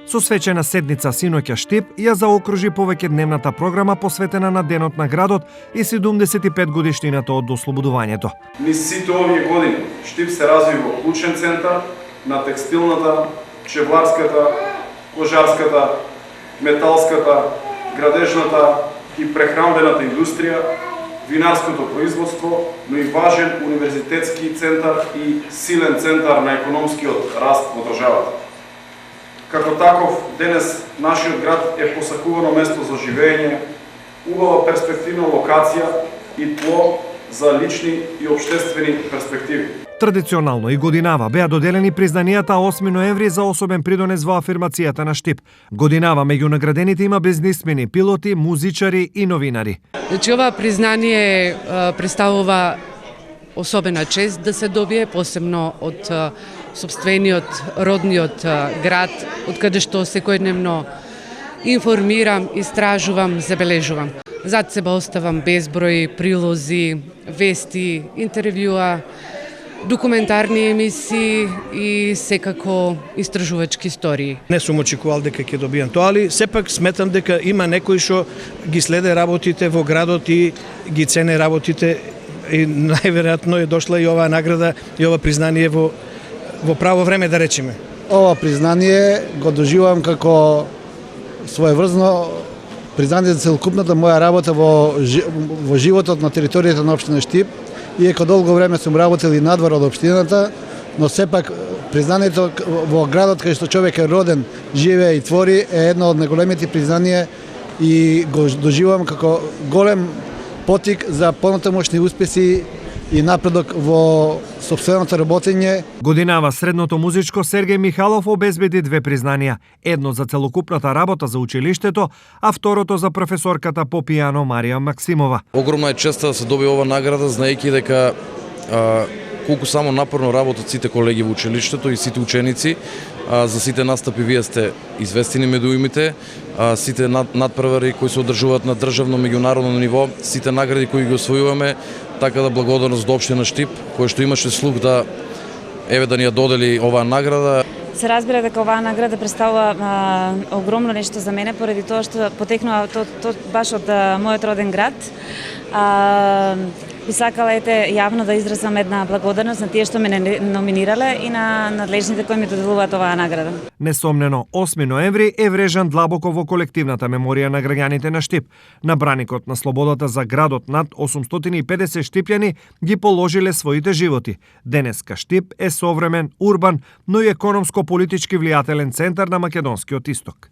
Со свечена седница синоќа Штип ја заокружи повеќе дневната програма посветена на денот на градот и 75 годишнината од ослободувањето. Низ сите овие години Штип се разви во клучен центар на текстилната, чевларската, кожарската, металската, градежната и прехранбената индустрија, винарското производство, но и важен универзитетски центар и силен центар на економскиот раст во државата. Како таков, денес нашиот град е посакувано место за живење, убава перспективна локација и тло за лични и општествени перспективи. Традиционално и годинава беа доделени признанијата 8 ноември за особен придонес во афирмацијата на Штип. Годинава меѓу наградените има бизнисмени, пилоти, музичари и новинари. Значи, ова признание представува особена чест да се добие, посебно од сопствениот, родниот град, од каде што секојдневно информирам, истражувам, забележувам. Зад себе оставам безброј прилози, вести, интервјуа, документарни емисии и секако истражувачки истории. Не сум очекувал дека ќе добијам тоа, али сепак сметам дека има некои што ги следе работите во градот и ги цене работите и најверојатно е дошла и оваа награда и ова признание во право време, да речеме. Ова признание го доживувам како своеврзно признание за целокупната моја работа во животот на територијата на општина Штип. Иако долго време сум работел и надвор од општината, но сепак признанието во градот кај што човек е роден, живее и твори е едно од најголемите признанија и го доживувам како голем потик за понатамошни успеси и напредок во сопственото работење. Годинава средното музичко Сергеј Михалов обезбеди 2 признанија, едно за целокупната работа за училиштето, а второто за професорката по пијано Марија Максимова. Огромна е честа да се добие ова награда, знаејќи дека колку само напорно работат сите колеги во училиштето и сите ученици. За сите настапи вие сте известени меѓу имите, сите надпревари кои се одржуваат на државно меѓународно ниво, сите награди кои ги освојуваме, така да благодарност до општина Штип, кој што имаше слух да да ни ја додели оваа награда. Се разбира дека оваа награда представува огромно нешто за мене, поради тоа што потекнува баш од мојот роден град. Би сакала јавно да изразам една благодарност на тие што ме номинирале и на надлежните кои ми доделуваат оваа награда. Несомнено, 8 ноември е врежан длабоко во колективната меморија на граѓаните на Штип. На браникот на слободата за градот над 850 штипјани ги положиле своите животи. Денеска Штип е современ, урбан, но и економско-политички влијателен центар на македонскиот исток.